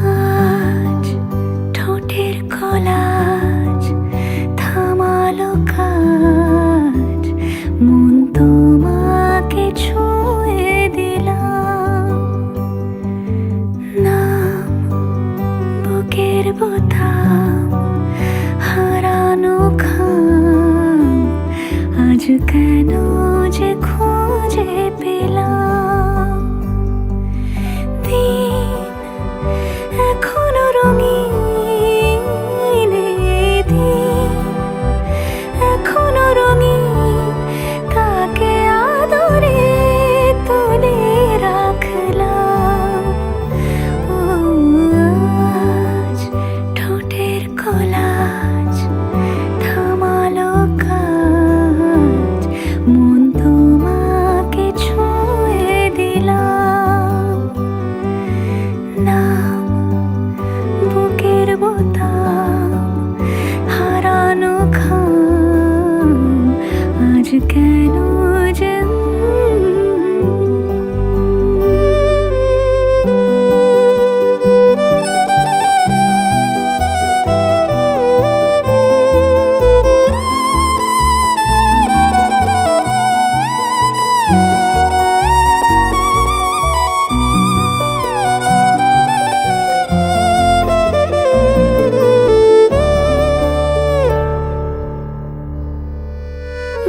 আজ ঠোঁটের কলাজ থামালো কাজ, মন তোমাকে ছুঁয়ে দিলাম। নাম বুকের বোতাম, হারানো খাম, আজ কেন যে খুঁজে পেলাম। দিন এখনো রঙিন, দিন এখনো রঙিন, তাকে আদরে তুলে রাখলাম। ও আজ ঠোঁটের কলাজ থামালো কাজ, মন তোমাকে ছুঁয়ে দিলাম। নাম বুকের বোতাম, হারানো খাম, আজ কেন যে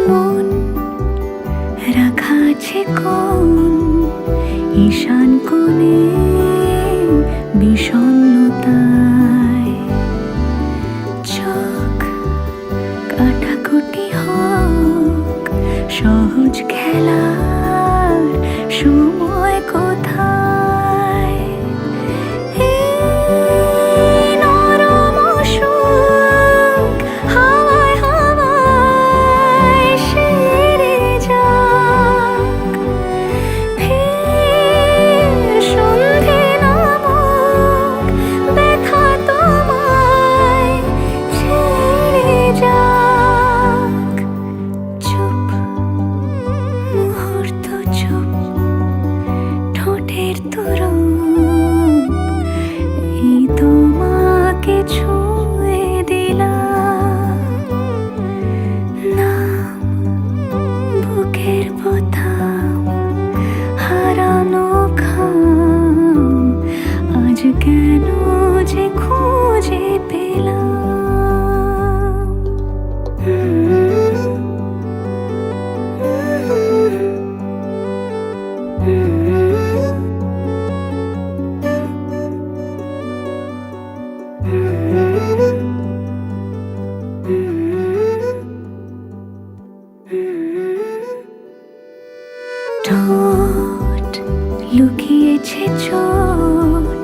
মন রাখা আছে কোন ঈশান কোণে বিষণ্ণতায়। চোখ কাটাকুটি হোক, সহজ খেলার সময় কোথায়। এই নরম সুখ হাওয়ায় হাওয়ায় সেরে যাক, ফের সন্ধে নামুক, ব্যথা তোমায় ছেড়ে যাক। চুপ মুহূর্ত চুপ, ঠোঁটের তরুপ, এই তোমাকে ছুঁয়ে দিলাম। নাম বুকের বোতাম, হারানো খাম, আজ কেন যে খুঁজে পেলাম। ঠোঁট লুকিয়েছে চোট,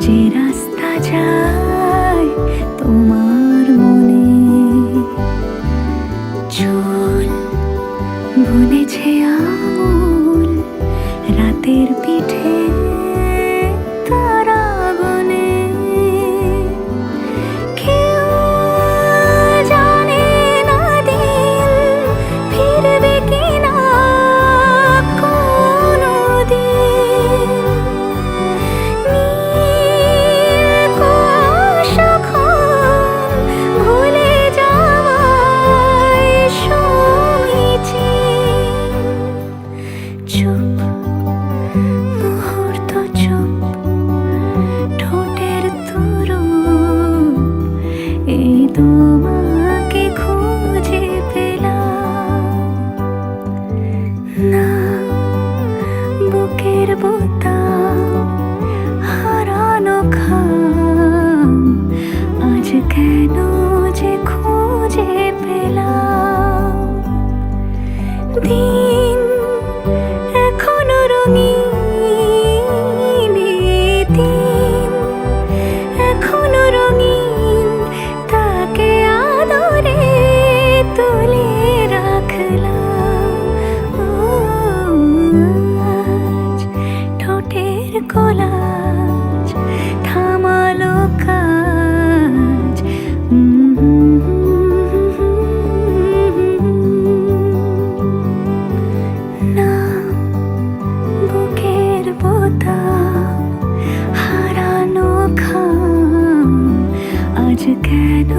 যে রাস্তা যায় তোমার মনে। চুল বুনেছে আঙুল, রাতের পিঠে তারা বনে। কেউ জানে না দিন ফিরবে কিনা কোনোদিন। নীল কুয়াশা খন ভুলে যাওয়ায় সমীচীন। চুপ মুহূর্ত চুপ, ঠোঁটের তরুপ, এই তোমাকে খুঁজে পেলাম। না বুকের বোতাম, হারানো খাম, আজ কেন যে কেন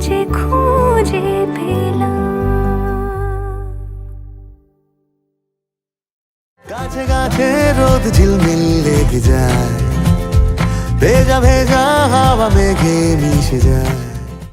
যে খুঁজে পেলাম। গাছে গাছে রোদ ঝিলমিল লেগে যায়, ভেজা ভেজা হাওয়া মেঘে মিশে যায়।